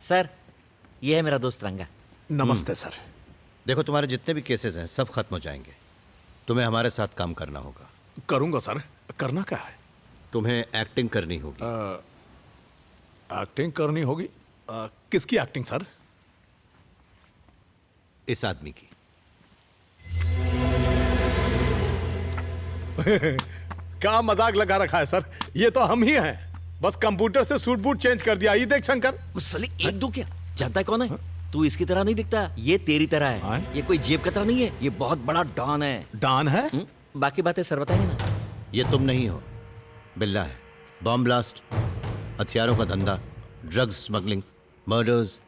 Sir, ये है मेरा दोस्त रंगा। नमस्ते सर। देखो, तुम्हारे जितने भी केसेस हैं सब खत्म हो जाएंगे। तुम्हें हमारे साथ काम करना होगा। करूंगा सर। करना क्या है? तुम्हें एक्टिंग करनी होगी। एक्टिंग करनी होगी। किसकी एक्टिंग सर? इस आदमी की। क्या मजाक लगा रखा है सर? ये तो हम ही हैं। बस कंप्यूटर से सूट बूट चेंज कर दिया। ये देख शंकर। साले एक दो क्या? जानता है कौन है? तू इसकी तरह नहीं दिखता, ये तेरी तरह है। ये कोई जेब कतरा नहीं है, ये बहुत बड़ा डॉन है। डॉन है? बाकी बातें सर बताएंगे ना। ये तुम नहीं हो, बिल्ला है। बॉम्ब ब्लास्ट, हथियारों का धंधा, drugs smuggling, murders,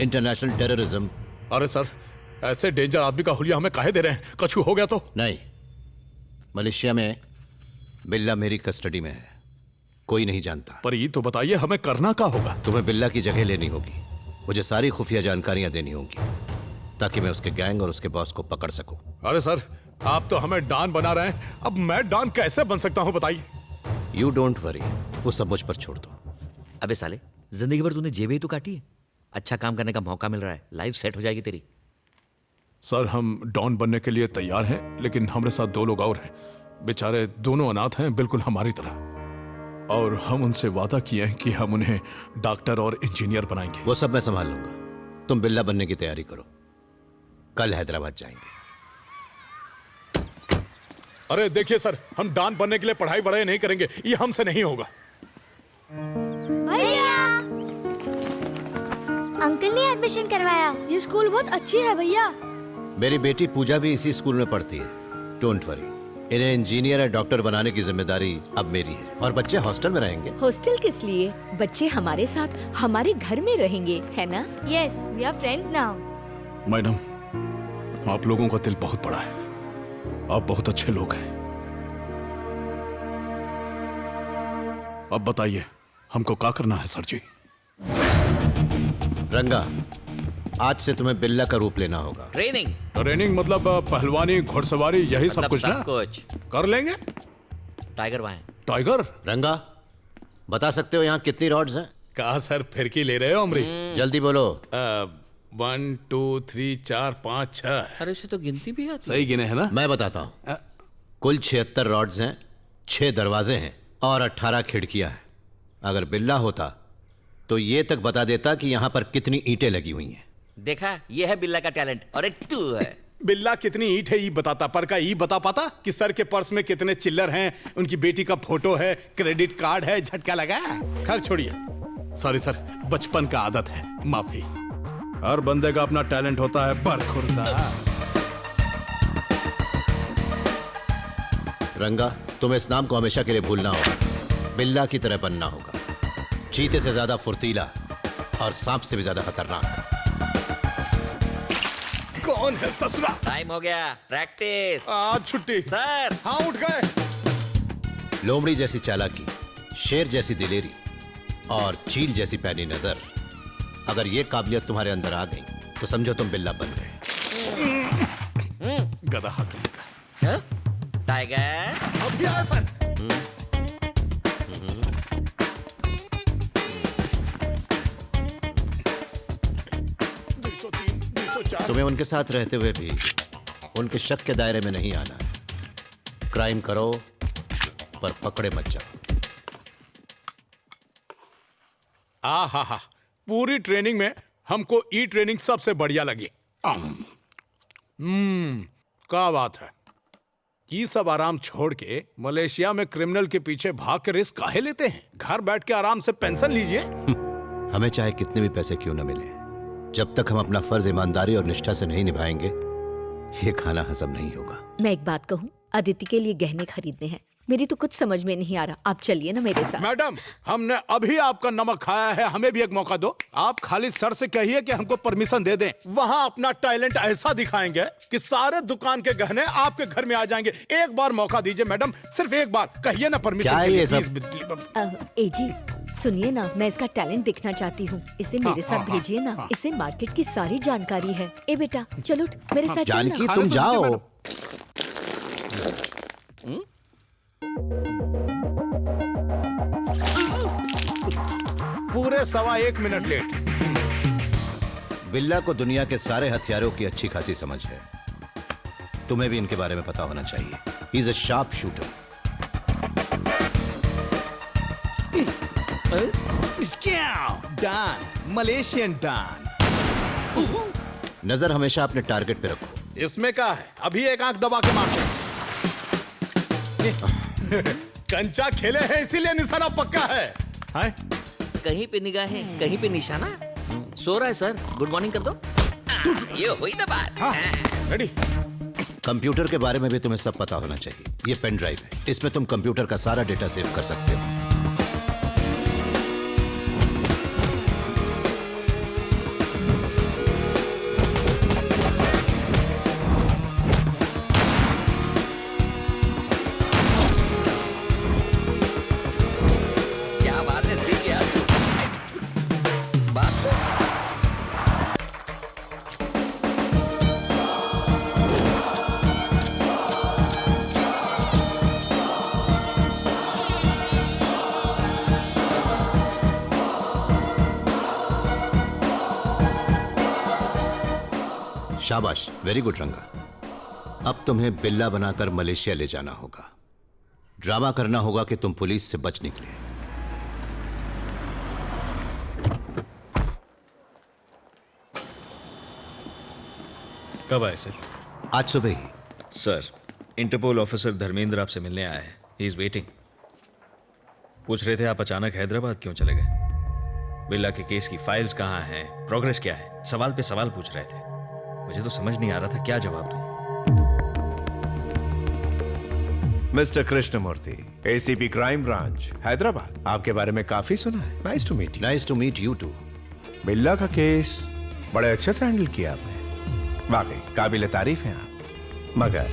international terrorism. अरे सर, ऐसे डेंजर आदमी का हुलिया हमें काहे दे रहे हैं? कछु हो गया तो? नहीं, मलेशिया में बिल्ला मेरी कस्टडी में है, कोई नहीं जानता। पर ये तो बताइए, हमें करना क्या होगा? तुम्हें बिल्ला की जगह लेनी होगी। मुझे सारी खुफिया जानकारियां देनी होंगी ताकि मैं उसके गैंग और उसके बॉस को पकड़ सकूं। अरे सर, आप तो हमें डॉन बना रहे हैं। अब मैं डॉन कैसे बन सकता हूं बताइए? यू डोंट वरी, वो सब मुझ पर छोड़ दो। अबे साले, जिंदगी भर तूने जेबें ही तो काटी है। अच्छा काम करने का मौका मिल रहा है, लाइफ सेट हो जाएगी तेरी। सर, हम डॉन बनने के लिए तैयार हैं, लेकिन हमारे साथ 2 लोग और हैं। बेचारे दोनों अनाथ हैं, बिल्कुल हमारी तरह। और हम उनसे वादा किए हैं कि हम उन्हें डॉक्टर और इंजीनियर बनाएंगे। वो सब मैं संभाल लूंगा। तुम बिल्ला बनने की तैयारी करो, कल हैदराबाद जाएंगे। अरे देखिए सर, हम डॉन बनने के लिए पढ़ाई वढ़ाई नहीं करेंगे, ये हमसे नहीं होगा। भैया, अंकल ने एडमिशन करवाया। ये स्कूल बहुत अच्छी है भैया। मेरी बेटी पूजा भी इसी स्कूल में पढ़ती है। डोंट वरी, इन्हें इंजीनियर या डॉक्टर बनाने की जिम्मेदारी अब मेरी है। और बच्चे हॉस्टल में रहेंगे। हॉस्टल किस लिए? बच्चे हमारे साथ हमारे घर में रहेंगे, है ना? Yes, we are friends now. Madam, आप लोगों का दिल बहुत बड़ा है। आप बहुत अच्छे लोग हैं। अब बताइए, हमको क्या करना है सर जी? रंगा, आज से तुम्हें बिल्ला का रूप लेना होगा। ट्रेनिंग? ट्रेनिंग मतलब पहलवानी, घुड़सवारी, यही सब कुछ ना? कुछ कर लेंगे। टाइगर वहां है। टाइगर? रंगा, बता सकते हो यहाँ कितनी रॉड्स हैं? कहा सर, फिरकी ले रहे हो अमरी? जल्दी बोलो। 1 2 3 4 5 6। अरे उसे तो गिनती भी आती। सही गिने है ना? मैं बताता हूँ। कुल 76 रॉड्स हैं, 6 दरवाजे हैं और 18 खिड़कियां हैं। अगर बिल्ला होता तो ये तक बता देता कि यहाँ पर कितनी ईंटें लगी हुई हैं। देखा, ये है बिल्ला का टैलेंट। और एक तू है। बिल्ला कितनी ईंट है ये बताता, पर का ये बता पाता कि सर के पर्स में कितने चिल्लर हैं, उनकी बेटी का फोटो है, क्रेडिट कार्ड है, झटका लगा। खैर छोड़िए। सॉरी सर, बचपन का आदत है, माफी। हर बंदे का अपना टैलेंट होता है, बरखुरदा। रंगा, तुम्हें इस नाम को हमेशा के लिए भूलना होगा। बिल्ला की तरह बनना होगा, चीते से ज्यादा फुर्तीला और सांप से भी ज्यादा खतरनाक। कौन है ससुरा? टाइम हो गया, प्रैक्टिस। आज छुट्टी। सर, हाँ, उठ गए। लोमड़ी जैसी चालाकी, शेर जैसी दिलेरी और चील जैसी पैनी नजर, अगर ये काबिलियत तुम्हारे अंदर आ गई तो समझो तुम बिल्ला बन गए। गधा कहीं का। टाइगर। अभी आया सर। तुम्हें उनके साथ रहते हुए भी उनके शक के दायरे में नहीं आना। क्राइम करो पर पकड़े मत जाओ। हा, पूरी ट्रेनिंग में हमको ई ट्रेनिंग सबसे बढ़िया लगी। क्या बात है। ये सब आराम छोड़ के मलेशिया में क्रिमिनल के पीछे भाग के रिस्क काहे लेते हैं? घर बैठ के आराम से पेंशन लीजिए। हमें चाहे कितने भी पैसे क्यों न मिले, जब तक हम अपना फर्ज ईमानदारी और निष्ठा से नहीं निभाएंगे, ये खाना हजम नहीं होगा। मैं एक बात कहूँ, अदिति के लिए गहने खरीदने हैं। मेरी तो कुछ समझ में नहीं आ रहा। आप चलिए ना मेरे साथ। मैडम, हमने अभी आपका नमक खाया है, हमें भी एक मौका दो। आप खाली सर से कहिए कि हमको परमिशन दे दें। वहाँ अपना टैलेंट ऐसा दिखाएंगे कि सारे दुकान के गहने आपके घर में आ जाएंगे। एक बार मौका दीजिए मैडम, सिर्फ एक बार कहिए ना परमिशन। क्या ये सब? ए जी, सुनिए ना, मैं इसका टैलेंट देखना चाहती हूँ। इसे मेरे साथ भेजिए ना। इसे मार्केट की सारी जानकारी है। ए बेटा, चलो मेरे साथ जानकी, चलना। तुम जाओ। पूरे 1.25 मिनट लेट। बिल्ला को दुनिया के सारे हथियारों की अच्छी खासी समझ है। तुम्हें भी इनके बारे में पता होना चाहिए। He is a sharp shooter. Don, Malaysian don. नजर हमेशा अपने टारगेट पे रखो। इसमें क्या है, अभी एक आंख दबा के मारते कंचा खेले हैं इसीलिए निशाना पक्का है। कहीं पे निगाहें, कहीं पे निशाना। सो रहा है सर, गुड मॉर्निंग कर दो। ये हुई ना बात। रेडी। कंप्यूटर के बारे में भी तुम्हें सब पता होना चाहिए। ये पेन ड्राइव है, इसमें तुम कंप्यूटर का सारा डेटा सेव कर सकते हो। क्या बात है, सीख गया। बात तो शाबाश, वेरी गुड रंगा। अब तुम्हें बिल्ला बनाकर मलेशिया ले जाना होगा। ड्रामा करना होगा कि तुम पुलिस से बच निकले। कब आए सर? आज सुबह ही। सर, इंटरपोल ऑफिसर धर्मेंद्र आपसे मिलने आया है। He is waiting. पूछ रहे थे आप अचानक हैदराबाद क्यों चले गए। बिल्ला के केस की फाइल्स कहाँ हैं, प्रोग्रेस क्या है, सवाल पे सवाल पूछ रहे थे। मुझे तो समझ नहीं आ रहा था क्या जवाब दूं। Mister Krishnamurthy, ACP crime branch Hyderabad, आपके बारे में काफी सुना है। Nice to meet you. Nice to meet you too. Billa का केस बड़े अच्छे से हैंडल किया आपने, वाकई काबिल तारीफ हैं आप। मगर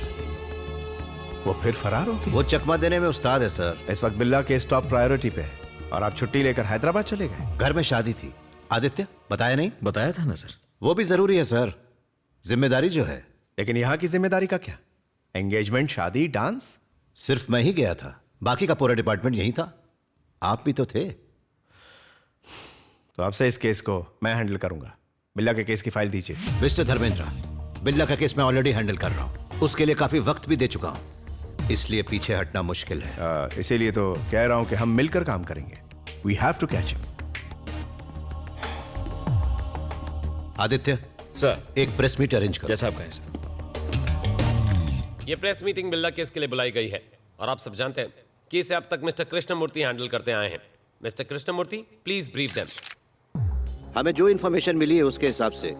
वो फिर फरार हो गए। वो चकमा देने में उस्ताद है सर। इस वक्त बिल्ला केस टॉप प्रायोरिटी पे है और आप छुट्टी लेकर हैदराबाद चले गए। घर में शादी थी। आदित्य बताया नहीं? बताया था ना सर। वो भी जरूरी है सर, जिम्मेदारी जो है। लेकिन यहाँ की जिम्मेदारी का क्या? एंगेजमेंट, शादी, डांस? सिर्फ मैं ही गया था, बाकी का पूरा डिपार्टमेंट यही था। आप भी तो थे। तो आपसे इस केस को मैं हैंडल करूंगा। बिल्ला के केस की फाइल दीजिए। मिस्टर धर्मेंद्र, बिल्ला का केस मैं ऑलरेडी हैंडल कर रहा हूँ। उसके लिए काफी वक्त भी दे चुका हूँ, इसलिए पीछे हटना मुश्किल है। इसीलिए तो कह रहा हूं कि हम मिलकर काम करेंगे। We have to catch him. Aditya sir, एक प्रेस मीट अरेंज करो। जैसा आप कहें सर। ये प्रेस मीटिंग बिल्ला केस के लिए बुलाई गई है और आप सब जानते हैं कि इसे अब तक मिस्टर कृष्णमूर्ति हैंडल करते आए हैं। Mister Krishnamurthy, please brief them. हमें जो इन्फॉर्मेशन मिली है उसके हिसाब से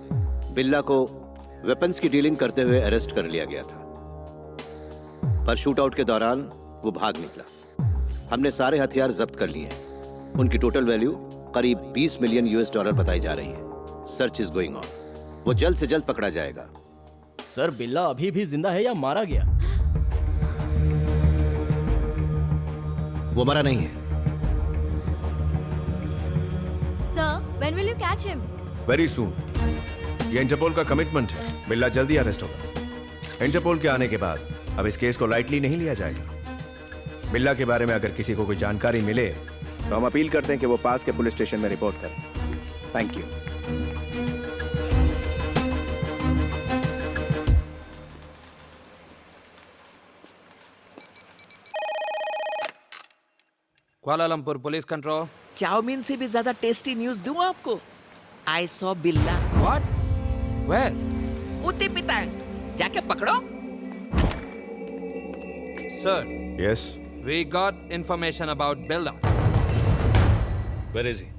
बिल्ला को वेपन्स की डीलिंग करते हुए अरेस्ट कर लिया गया था, पर शूट आउट के दौरान वो भाग निकला। हमने सारे हथियार जब्त कर लिए हैं। उनकी टोटल वैल्यू करीब 20 मिलियन US डॉलर बताई जा रही है। Search is going on. वो जल्द से जल्द पकड़ा जाएगा। सर, बिल्ला अभी भी जिंदा है या मारा गया? वो मरा नहीं है। Sir, when will you catch him? Very soon. ये इंटरपोल का कमिटमेंट है। बिल्ला जल्दी अरेस्ट होगा। इंटरपोल के आने के बाद अब इस केस को लाइटली नहीं लिया जाएगा। बिल्ला के बारे में अगर किसी को कोई जानकारी मिले तो हम अपील करते हैं कि वो पास के पुलिस स्टेशन में रिपोर्ट करें। Thank you. Kuala Lumpur police control. Chowmein से भी ज्यादा टेस्टी न्यूज दूं आपको। I saw Billa. What? Where? उती पितांग, जाके पकड़ो। Sir, yes. we got information about Billa. Where is he?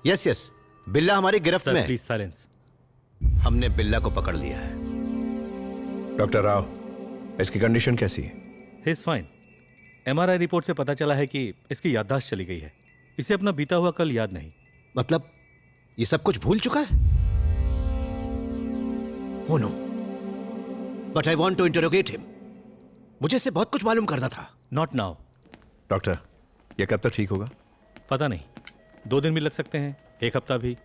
Yes yes, Billa हमारी गिरफ्त में है। Please silence. हमने बिल्ला को पकड़ लिया है। डॉक्टर राव, इसकी कंडीशन कैसी है? He is fine. MRI report से पता चला है कि इसकी याददाश्त चली गई है। इसे अपना बीता हुआ कल याद नहीं। मतलब ये सब कुछ भूल चुका है? Oh no. But I want to interrogate him. मुझे इससे बहुत कुछ मालूम करना था। Not now. डॉक्टर, ये कब तक ठीक होगा? पता नहीं, 2 दिन भी लग सकते हैं, 1 हफ्ता भी,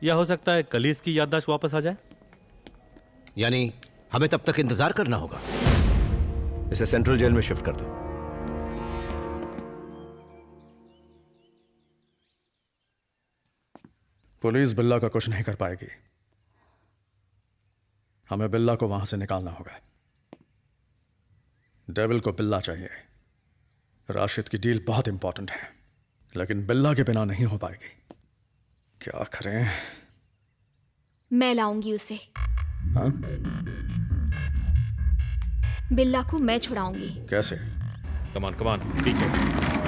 या हो सकता है कल ही इसकी याददाश्त वापस आ जाए। यानी हमें तब तक इंतजार करना होगा। इसे सेंट्रल जेल में शिफ्ट कर दो। पुलिस बिल्ला का कुछ नहीं कर पाएगी। हमें बिल्ला को वहां से निकालना होगा। डेविल को बिल्ला चाहिए। राशिद की डील बहुत इंपॉर्टेंट है, लेकिन बिल्ला के बिना नहीं हो पाएगी। क्या करें? मैं लाऊंगी उसे। हाँ? बिल्ला को मैं छुड़ाऊंगी। कैसे? कमान कमान, ठीक है।